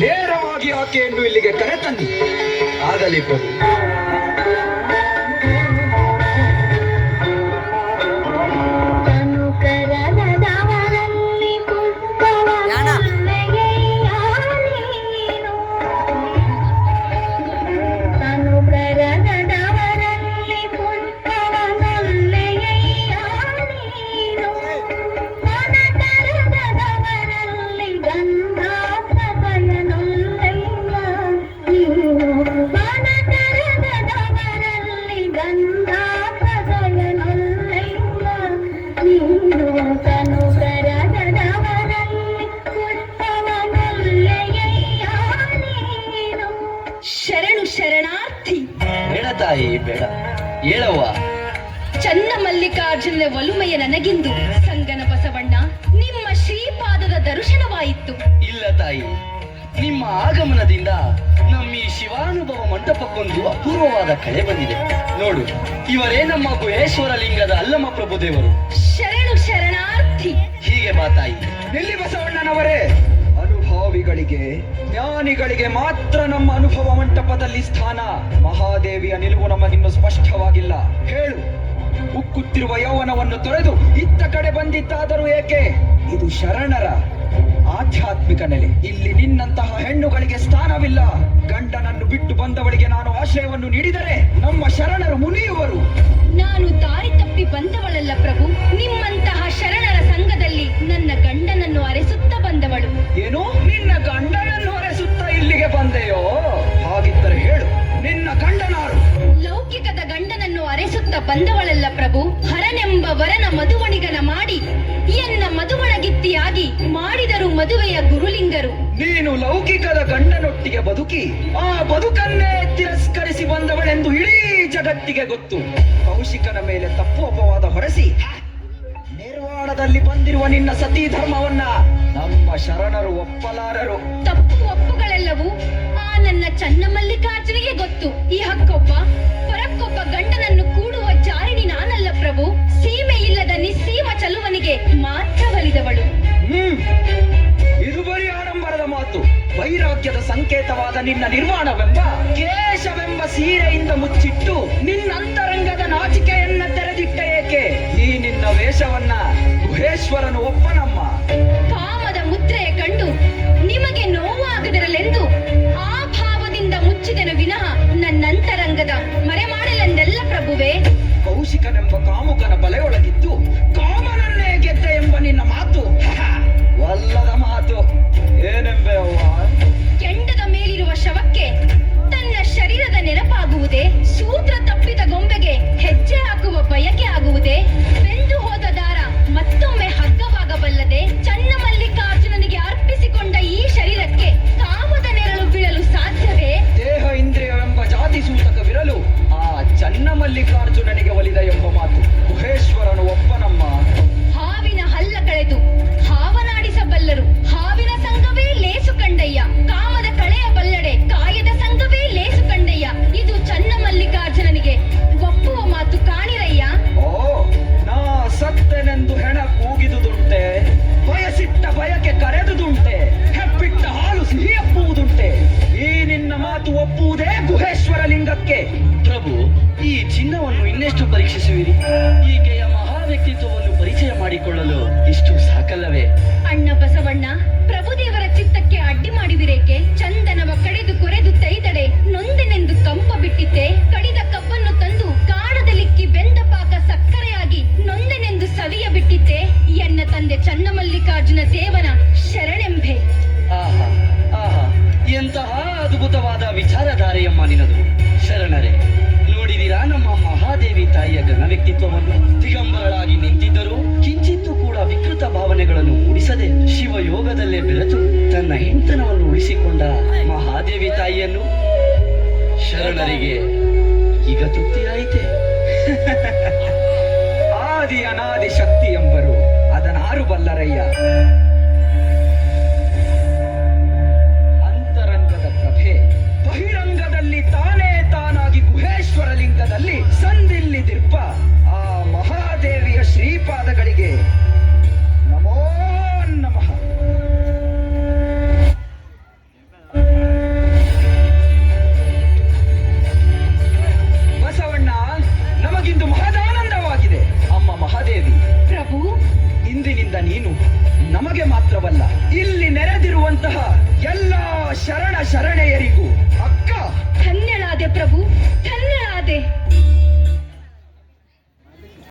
ನೇರವಾಗಿ ಆಕೆಯನ್ನು ಇಲ್ಲಿಗೆ ಕರೆತನ್ನಿ. ಆಗಲಿ ಪ್ರಭು. ತಾಯಿ ಬೇಡ, ಹೇಳವ್ವ. ಚನ್ನ ಮಲ್ಲಿಕಾರ್ಜುನ ಒಲುಮೆಯ ನನಗಿಂದು ಸಂಗನ ಬಸವಣ್ಣ ನಿಮ್ಮ ಶ್ರೀಪಾದದ ದರ್ಶನವಾಯಿತು. ಇಲ್ಲ ತಾಯಿ, ನಿಮ್ಮ ಆಗಮನದಿಂದ ನಮ್ಮ ಈ ಶಿವಾನುಭವ ಮಂಟಪಕ್ಕೊಂದು ಅಪೂರ್ವವಾದ ಕಳೆ ಬಂದಿದೆ. ನೋಡು, ಇವರೇ ನಮ್ಮ ಗುಹೇಶ್ವರ ಲಿಂಗದ ಅಲ್ಲಮ ಪ್ರಭುದೇವರು. ಶರಣು ಶರಣಾರ್ಥಿ. ಹೀಗೆ ಬಾ ತಾಯಿ. ಎಲ್ಲಿ ಬಸವಣ್ಣನವರೇ? ಅನುಭಾವಿಗಳಿಗೆ, ಜ್ಞಾನಿಗಳಿಗೆ ಮಾತ್ರ ನಮ್ಮ ಅನುಭವ ಮಂಟಪದಲ್ಲಿ ಸ್ಥಾನ. ಮಹಾದೇವಿಯ ನಿಲುವು ನಮಗಿನ್ನು ಸ್ಪಷ್ಟವಾಗಿಲ್ಲ. ಹೇಳು, ಉಕ್ಕುತ್ತಿರುವ ಯೌವನವನ್ನು ತೊರೆದು ಇತ್ತ ಕಡೆ ಬಂದಿದ್ದಾದರೂ ಏಕೆ? ಇದು ಶರಣರ ಆಧ್ಯಾತ್ಮಿಕ ನೆಲೆ. ಇಲ್ಲಿ ನಿನ್ನಂತಹ ಹೆಣ್ಣುಗಳಿಗೆ ಸ್ಥಾನವಿಲ್ಲ. ಗಂಡನನ್ನು ಬಿಟ್ಟು ಬಂದವಳಿಗೆ ನಾನು ಆಶ್ರಯವನ್ನು ನೀಡಿದರೆ ನಮ್ಮ ಶರಣರು ಮುನಿಯುವರು. ನಾನು ದಾರಿ ತಪ್ಪಿ ಬಂದವಳಲ್ಲ ಪ್ರಭು. ನಿಮ್ಮಂತಹ ಶರಣರ ಸಂಘದಲ್ಲಿ ನನ್ನ ಗಂಡನನ್ನು ಅರೆಸುತ್ತಾ ಬಂದವಳು. ಏನು, ನಿನ್ನ ಗಂಡನನ್ನು ಅರೆಸುತ್ತಾ ಇಲ್ಲಿಗೆ ಬಂದೆಯೋ? ಹಾಗಿದ್ದರೆ ಹೇಳು, ನಿನ್ನ ಗಂಡನಾರು? ಲೌಕಿಕದ ಗಂಡನನ್ನು ಅರೆಸುತ್ತಾ ಬಂದವಳಲ್ಲ ಪ್ರಭು. ಹರನೆಂಬ ವರನ ಮದುವಣಿಗನ ಮಾಡಿ ಎನ್ನ ಮದುವಣಗಿತ್ತಿಯಾಗಿ ಮಾಡಿದರು ಮದುವೆಯ ಗುರುಲಿಂಗರು. ನೀನು ಲೌಕಿಕದ ಗಂಡನೊಟ್ಟಿಗೆ ಬದುಕಿ ಆ ಬದುಕನ್ನೇ ತಿರಸ್ಕರಿಸಿ ಬಂದವಳೆಂದು ಇಡೀ ಜಗತ್ತಿಗೆ ಗೊತ್ತು. ಕೌಶಿಕನ ಮೇಲೆ ತಪ್ಪು ಅಪವಾದ ಹೊರಸಿ ನಿರ್ವಾಣದಲ್ಲಿ ಬಂದಿರುವ ನಿನ್ನ ಸತೀ ಧರ್ಮವನ್ನ ನಮ್ಮ ಶರಣರು ಒಪ್ಪಲಾರರು. ತಪ್ಪು ಒಪ್ಪುಗಳೆಲ್ಲವೂ ಆ ನನ್ನ ಚನ್ನ ಮಲ್ಲಿಕಾರ್ಜುನಿಗೆ ಗೊತ್ತು. ಈ ಹಕ್ಕೊಬ್ಬ ಪರಕ್ಕೊಬ್ಬ ಗಂಡನನ್ನು ಕೂಡುವ ಚಾರಿಣಿ ನಾನಲ್ಲ ಪ್ರಭು. ಸೀಮೆ ಇಲ್ಲದ ನಿಸ್ಸೀಮ ಚಲುವನಿಗೆ ಮಾತ್ರ ಒಲಿದವಳು. ಇದು ಬರೀ ಆಡಂಬರದ ಮಾತು. ವೈರಾಗ್ಯದ ಸಂಕೇತವಾದ ನಿನ್ನ ನಿರ್ವಾಣವೆಂಬ ಕೇಶವೆಂಬ ಸೀರೆಯಿಂದ ಮುಚ್ಚಿಟ್ಟು ನಿನ್ನ ಅಂತರಂಗದ ನಾಚಿಕೆಯನ್ನ ತೆರೆದಿಟ್ಟ ಏಕೆ? ಈ ನಿನ್ನ ವೇಷವನ್ನ ಗುಹೇಶ್ವರನು ಒಪ್ಪನಮ್ಮ. ಕಾಮದ ಮುದ್ರೆಯ ಕಂಡು ನಿಮಗೆ ನೋವಾಗದಿರಲೆಂದು ಆ ಭಾವದಿಂದ ಮುಚ್ಚಿದೆನು ವಿನಃ ನನ್ನಂತರಂಗದ ಮರೆ ಮಾಡಲೆಂದೆಲ್ಲ ಪ್ರಭುವೇ. ಕೌಶಿಕನೆಂಬ ಕಾಮುಕನ ಬಲೆಯೊಳಗಿದ್ದು ಕಾಮನನ್ನೇ ಗೆದ್ದ ಎಂಬ ನಿನ್ನ ಮಾತು ವಲ್ಲದ ಮಾತು. ಏನೆಂಬೆ ಅವ್ವ? ಕೆಂಡದ ಮೇಲಿರುವ ಶವಕ್ಕೆ ತನ್ನ ಶರೀರದ ನೆನಪಾಗುವುದೇ? ಸೂತ್ರ ತಪ್ಪಿದ ಗೊಂಬೆಗೆ ಹೆಜ್ಜೆ ಹಾಕುವ ಬಯಕೆ ಆಗುವುದೇ? ಬೆಂದು ಹೋದ ದಾರ ಮತ್ತೊಮ್ಮೆ ಹಗ್ಗವಾಗಬಲ್ಲದೆ? ಚನ್ನ ಮಲ್ಲಿಕಾರ್ಜುನನಿಗೆ ಅರ್ಪಿಸಿಕೊಂಡ ಈ ಶರೀರಕ್ಕೆ ಕಾಮದ ನೆರಳು ಬೀಳಲು ಸಾಧ್ಯವೇ? ದೇಹ ಇಂದ್ರಿಯವೆಂಬ ಜಾತಿ ಸೂತಕವಿರಲು ಆ ಚನ್ನ ಮಲ್ಲಿಕಾರ್ಜುನನಿಗೆ ಒಲಿದ ಎಂಬ ಮಾತು ಗುಹೇಶ್ವರನು ಒಪ್ಪನಮ್ಮ. ಹಾವಿನ ಹಲ್ಲ ಕಳೆದು ಹಾವನಾಡಿಸಬಲ್ಲರು. ಹಾವಿನ ಸಂಘವೇ ಲೇಸು ಕಂಡಯ್ಯ. ಕಾಮದ ಕಳೆಯ ಬಲ್ಲಡೆ ಕಾಯದ ಸಂಘವೇ ಲೇಸು ಕಂಡಯ್ಯ. ಇದು ಚನ್ನ ಮಲ್ಲಿಕಾರ್ಜುನನಿಗೆ ಒಪ್ಪುವ ಮಾತು ಕಾಣಿರಯ್ಯ. ಓ, ನಾ ಸತ್ತೆನೆಂದು ಹೆಣ ಕೂಗಿದುದುಂಟೆ, ಬಯಸಿಟ್ಟ ಬಯಕೆ ಕರೆದುದುಂಟೆ, ಹೆಪ್ಪಿಟ್ಟ ಹಾಲು ಸಿಹಿಯಪ್ಪುವುದುಂಟೆ. ಈ ನಿನ್ನ ಮಾತು ಒಪ್ಪುವುದೇ ಗುಹೇಶ್ವರ ಲಿಂಗಕ್ಕೆ. ಪ್ರಭು, ಈ ಚಿನ್ನವನ್ನು ಇನ್ನೆಷ್ಟು ಪರೀಕ್ಷಿಸುವಿರಿ? ಈಕೆಯ ಮಹಾ ವ್ಯಕ್ತಿತ್ವವನ್ನು ಪರಿಚಯ ಮಾಡಿಕೊಳ್ಳಲು ಇಷ್ಟು ಸಾಕಲ್ಲವೇ? ಅಣ್ಣ ಬಸವಣ್ಣ, ಪ್ರಭುದೇವರ ಚಿತ್ತಕ್ಕೆ ಅಡ್ಡಿ ಮಾಡಿದಿರೇಕೆ? ಚಂದನವ ಕಡೆದು ಕೊರೆದು ತೈದಡೆ ನೊಂದೆನೆಂದು ಕಂಪ ಬಿಟ್ಟಿತ್ತೆ. ಕಡಿದ ಕಬ್ಬನ್ನು ತಂದು ಕಾಣದಲಿಕ್ಕಿ ಬೆಂದ ಪಾಕ ಸಕ್ಕರೆಯಾಗಿ ನೊಂದೆನೆಂದು ಸವಿಯ ಬಿಟ್ಟಿತ್ತೆ. ಎನ್ನ ತಂದೆ ಚನ್ನ ಮಲ್ಲಿಕಾರ್ಜುನ ದೇವನ ಶರಣೆಂಬೆ. ಆಹಾ ಆಹಾ, ಎಂತಹ ಅದ್ಭುತವಾದ ವಿಚಾರಧಾರೆಯಮ್ಮ ನಿನದು. ಶರಣರೇ, ನೋಡಿದಿರಾ ನಮ್ಮ ಮಹಾದೇವಿ ತಾಯಿಯ ಘನ ವ್ಯಕ್ತಿತ್ವವನ್ನು? ದಿಗಂಬರಳಾಗಿ ನಿಂತಿದ್ದರೂ ಕಿಂಚಿತ್ತೂ ಕೂಡ ವಿಕೃತ ಭಾವನೆಗಳನ್ನು ಮೂಡಿಸದೆ ಶಿವಯೋಗದಲ್ಲೇ ಬೆರೆತು ತನ್ನ ಹೆಂಡತನವನ್ನು ಉಳಿಸಿಕೊಂಡ ಮಹಾದೇವಿ ತಾಯಿಯನ್ನು ಶರಣರಿಗೆ ಈಗ ತೃಪ್ತಿಯಾಯಿತೆ. ಆದಿ ಅನಾದಿ ಶಕ್ತಿ ಎಂಬರು ಅದನ್ನಾರು ಬಲ್ಲರಯ್ಯ. ಅಂತರಂಗದ ಪ್ರಭೆ ಬಹಿರಂಗದಲ್ಲಿ ತಾನೇ ತಾನಾಗಿ ಗುಹೇಶ್ವರ ಲಿಂಗದಲ್ಲಿ ಸಂದಿಲ್ಲಿದಿರ್ಪ ಆ ಮಹಾದೇವಿಯ ಶ್ರೀಪಾದಗಳಿಗೆ ನಮೋ ನಮಃ. ನೀನು ನಮಗೆ ಮಾತ್ರವಲ್ಲ, ಇಲ್ಲಿ ನೆರೆದಿರುವಂತಹ ಎಲ್ಲ ಶರಣೆಯರಿಗೂ ಅಕ್ಕ. ಧನ್ಯಳಾದೆ ಪ್ರಭು, ಧನ್ಯಳಾದೆ.